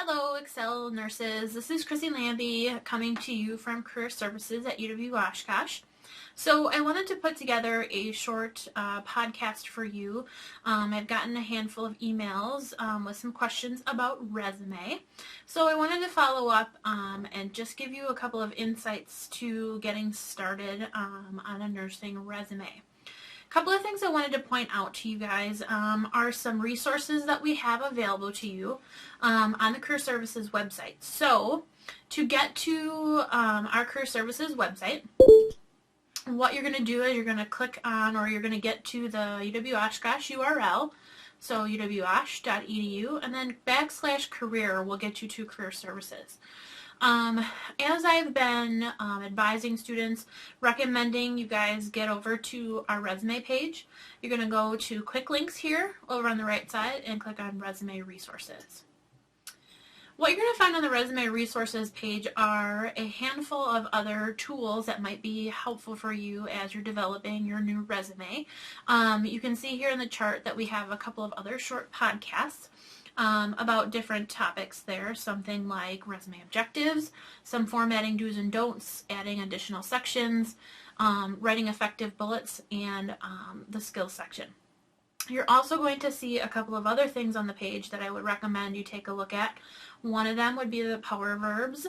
Hello, ACCEL nurses. This is Chrissy Lambie coming to you from Career Services at UW Oshkosh. So I wanted to put together a short podcast for you. I've gotten a handful of emails with some questions about resume. So I wanted to follow up and just give you a couple of insights to getting started on a nursing resume. A couple of things I wanted to point out to you guys are some resources that we have available to you on the Career Services website. So to get to our Career Services website, what you're going to do is you're going to click on, or you're going to get to the UW Oshkosh URL, so uwosh.edu, and then /career will get you to Career Services. As I've been advising students, recommending you guys get over to our resume page, you're going to go to quick links here over on the right side and click on resume resources. What you're going to find on the resume resources page are a handful of other tools that might be helpful for you as you're developing your new resume. You can see here in the chart that we have a couple of other short podcasts about different topics there, something like resume objectives, some formatting do's and don'ts, adding additional sections, writing effective bullets, and the skills section. You're also going to see a couple of other things on the page that I would recommend you take a look at. One of them would be the power verbs.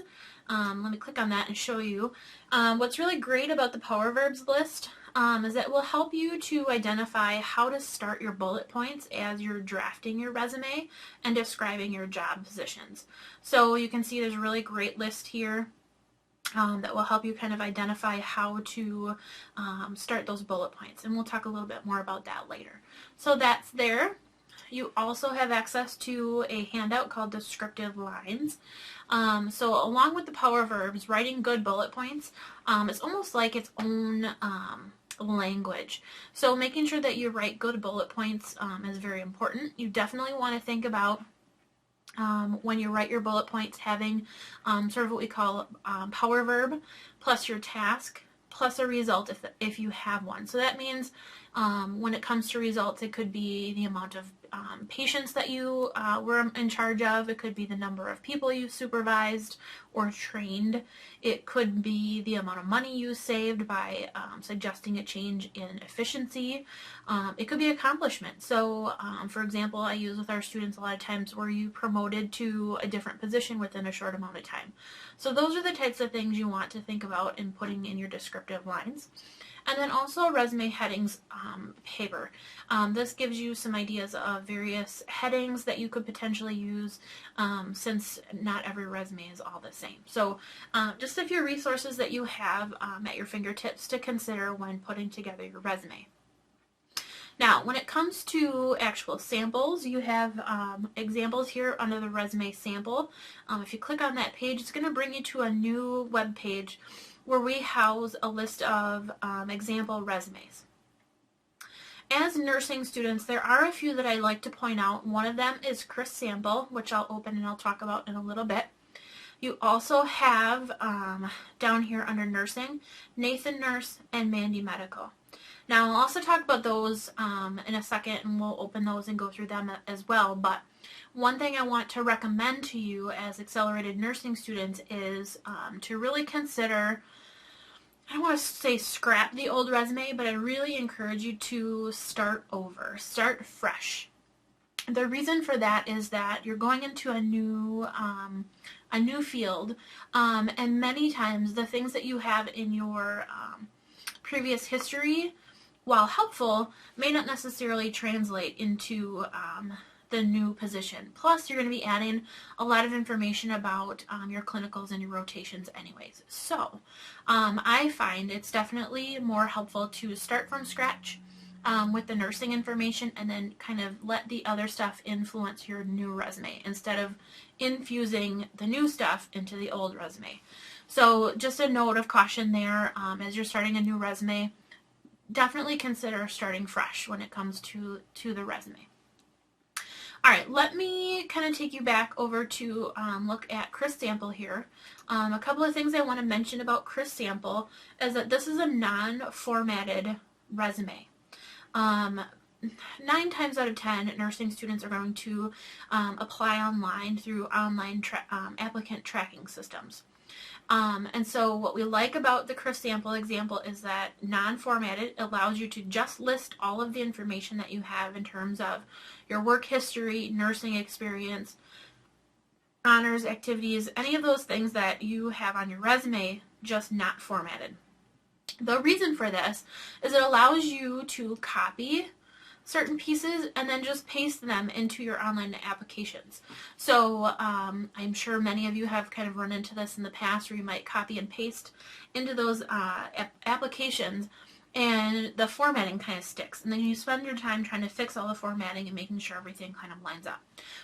Let me click on that and show you. What's really great about the power verbs list is that it will help you to identify how to start your bullet points as you're drafting your resume and describing your job positions. So you can see there's a really great list here that will help you kind of identify how to start those bullet points, and we'll talk a little bit more about that later. So that's there. You also have access to a handout called Descriptive Lines. So along with the power verbs, writing good bullet points is almost like its own language. So making sure that you write good bullet points is very important. You definitely want to think about when you write your bullet points having sort of what we call power verb plus your task plus a result if you have one. So that means when it comes to results, it could be the amount of patients that you were in charge of. It could be the number of people you supervised or trained. It could be the amount of money you saved by suggesting a change in efficiency. It could be accomplishment. So, for example, I use with our students a lot of times where you promoted to a different position within a short amount of time. So those are the types of things you want to think about in putting in your descriptive lines. And then also a resume headings paper. This gives you some ideas of various headings that you could potentially use since not every resume is all the same. So just a few resources that you have at your fingertips to consider when putting together your resume. Now, when it comes to actual samples, you have examples here under the resume sample. If you click on that page, it's going to bring you to a new web page where we house a list of example resumes. As nursing students, there are a few that I like to point out. One of them is Chris Sample, which I'll open and I'll talk about in a little bit. You also have down here under nursing, Nathan Nurse and Mandy Medical. Now, I'll also talk about those in a second, and we'll open those and go through them as well. But one thing I want to recommend to you as accelerated nursing students is to really consider, I don't want to say scrap the old resume, but I really encourage you to start over, start fresh. The reason for that is that you're going into a new field, and many times the things that you have in your previous history, while helpful, may not necessarily translate into the new position. Plus, you're going to be adding a lot of information about your clinicals and your rotations anyways. So, I find it's definitely more helpful to start from scratch with the nursing information and then kind of let the other stuff influence your new resume instead of infusing the new stuff into the old resume. So, just a note of caution there as you're starting a new resume. Definitely consider starting fresh when it comes to the resume. All right, let me kind of take you back over to look at Chris Sample here. A couple of things I want to mention about Chris Sample is that this is a non-formatted resume. 9 times out of 10, nursing students are going to apply online through online applicant tracking systems. And so what we like about the CRIS sample example is that non-formatted allows you to just list all of the information that you have in terms of your work history, nursing experience, honors, activities, any of those things that you have on your resume, just not formatted. The reason for this is it allows you to copy certain pieces and then just paste them into your online applications. So I'm sure many of you have kind of run into this in the past where you might copy and paste into those applications and the formatting kind of sticks, and then you spend your time trying to fix all the formatting and making sure everything kind of lines up.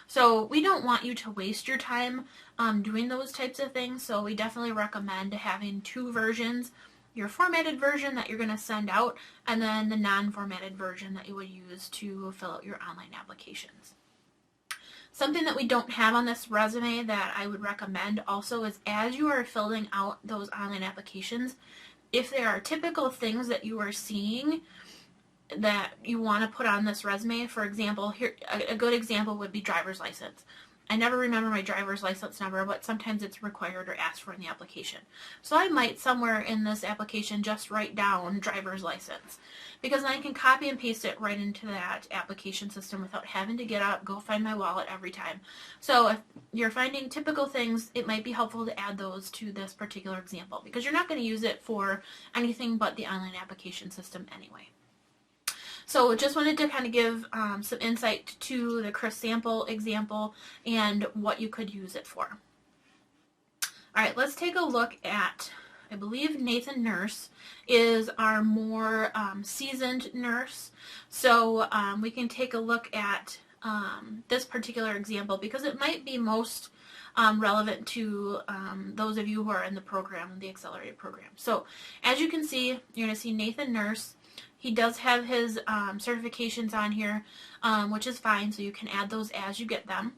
So we don't want you to waste your time doing those types of things, so we definitely recommend having 2 versions: your formatted version that you're going to send out, and then the non-formatted version that you would use to fill out your online applications. Something that we don't have on this resume that I would recommend also is, as you are filling out those online applications, if there are typical things that you are seeing that you want to put on this resume, for example, here a good example would be driver's license. I never remember my driver's license number, but sometimes it's required or asked for in the application. So I might somewhere in this application just write down driver's license, because then I can copy and paste it right into that application system without having to get up, go find my wallet every time. So if you're finding typical things, it might be helpful to add those to this particular example, because you're not going to use it for anything but the online application system anyway. So just wanted to kind of give some insight to the CRIS sample example and what you could use it for. All right, let's take a look at, I believe Nathan Nurse is our more seasoned nurse. So we can take a look at this particular example because it might be most relevant to those of you who are in the program, the accelerated program. So as you can see, you're going to see Nathan Nurse. He does have his certifications on here, which is fine, so you can add those as you get them.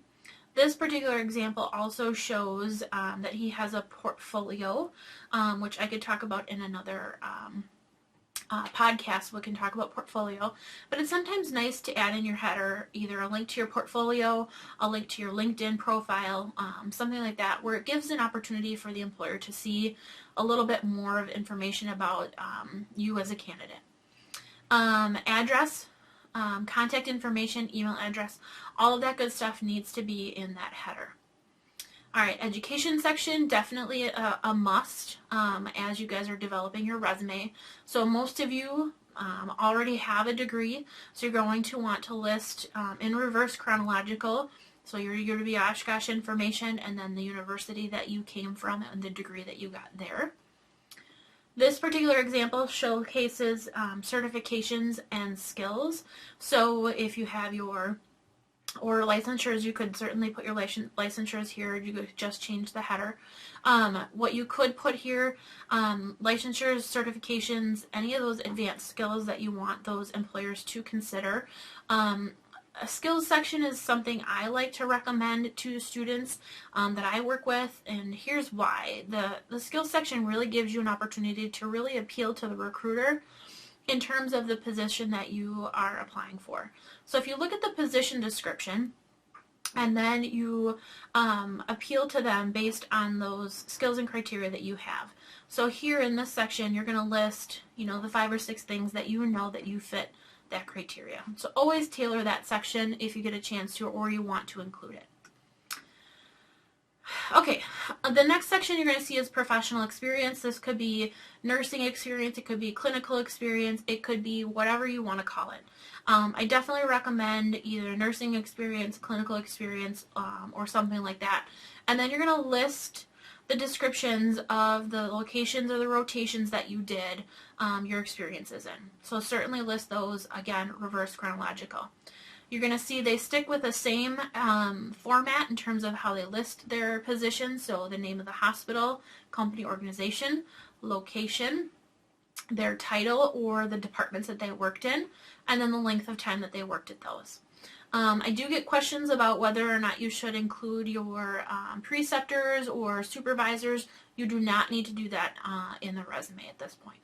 This particular example also shows that he has a portfolio, which I could talk about in another podcast. We can talk about portfolio, but it's sometimes nice to add in your header either a link to your portfolio, a link to your LinkedIn profile, something like that, where it gives an opportunity for the employer to see a little bit more of information about you as a candidate. Address, contact information, email address, all of that good stuff needs to be in that header. Alright, education section, definitely a must as you guys are developing your resume. So most of you already have a degree, so you're going to want to list in reverse chronological, so your UW Oshkosh information and then the university that you came from and the degree that you got there. This particular example showcases certifications and skills. So if you have your licensures, you could certainly put your licensures here. You could just change the header. What you could put here, licensures, certifications, any of those advanced skills that you want those employers to consider. A skills section is something I like to recommend to students that I work with, and here's why. The skills section really gives you an opportunity to really appeal to the recruiter in terms of the position that you are applying for. So if you look at the position description and then you appeal to them based on those skills and criteria that you have. So here in this section you're going to list, the 5 or 6 things that you know that you fit that criteria. So always tailor that section if you get a chance to or you want to include it. Okay, the next section you're going to see is professional experience. This could be nursing experience, it could be clinical experience, it could be whatever you want to call it. I definitely recommend either nursing experience, clinical experience, or something like that. And then you're going to list the descriptions of the locations or the rotations that you did your experiences in. So certainly list those, again, reverse chronological. You're going to see they stick with the same format in terms of how they list their positions. So the name of the hospital, company, organization, location, their title or the departments that they worked in, and then the length of time that they worked at those. I do get questions about whether or not you should include your preceptors or supervisors. You do not need to do that in the resume at this point.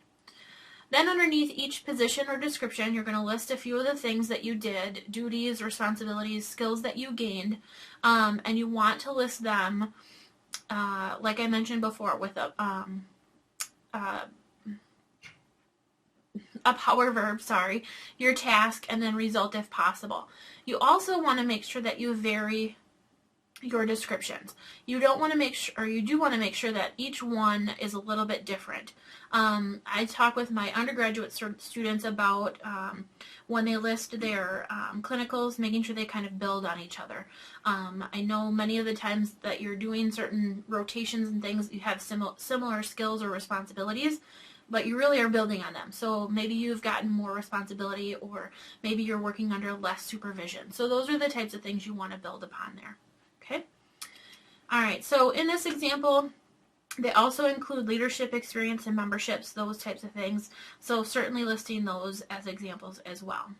Then underneath each position or description, you're going to list a few of the things that you did, duties, responsibilities, skills that you gained, and you want to list them, like I mentioned before, with a power verb, your task, and then result if possible. You also want to make sure that you vary your descriptions. You don't want to make sure, or you do want to make sure that each one is a little bit different. I talk with my undergraduate students about when they list their clinicals, making sure they kind of build on each other. I know many of the times that you're doing certain rotations and things, you have similar skills or responsibilities, but you really are building on them. So maybe you've gotten more responsibility, or maybe you're working under less supervision. So those are the types of things you want to build upon there. Okay. All right. So in this example, they also include leadership experience and memberships, those types of things. So certainly listing those as examples as well.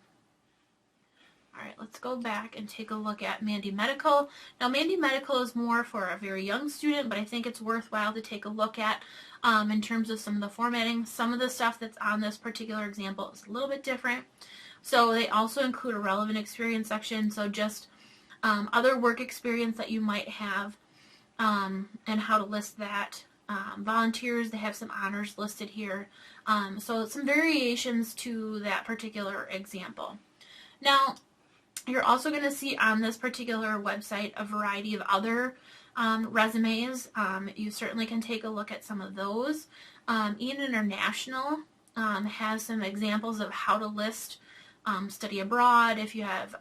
All right, let's go back and take a look at Mandy Medical. Now, Mandy Medical is more for a very young student, but I think it's worthwhile to take a look at in terms of some of the formatting. Some of the stuff that's on this particular example is a little bit different. So they also include a relevant experience section, so just other work experience that you might have, and how to list that. Volunteers, they have some honors listed here. So some variations to that particular example. Now, you're also going to see on this particular website a variety of other resumes. You certainly can take a look at some of those. Ian International has some examples of how to list study abroad, if you have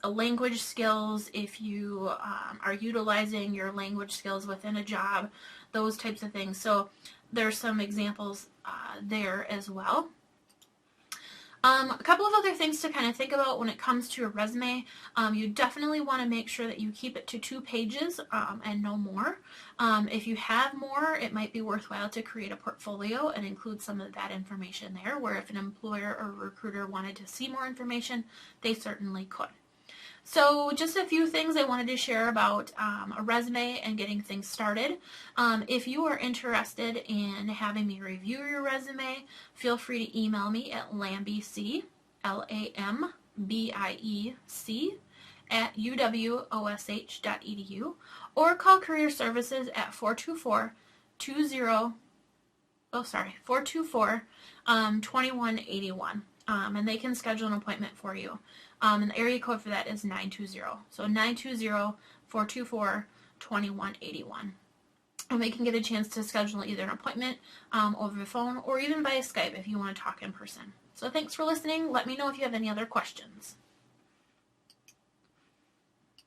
language skills, if you are utilizing your language skills within a job, those types of things. So there's some examples there as well. A couple of other things to kind of think about when it comes to a resume. You definitely want to make sure that you keep it to 2 pages and no more. If you have more, it might be worthwhile to create a portfolio and include some of that information there, where if an employer or recruiter wanted to see more information, they certainly could. So just a few things I wanted to share about a resume and getting things started. If you are interested in having me review your resume, feel free to email me at lambiec, LAMBIEC, at uwosh.edu, or call Career Services at 424-2181, and they can schedule an appointment for you. And the area code for that is 920. So 920-424-2181. And we can get a chance to schedule either an appointment over the phone or even via Skype if you want to talk in person. So thanks for listening. Let me know if you have any other questions.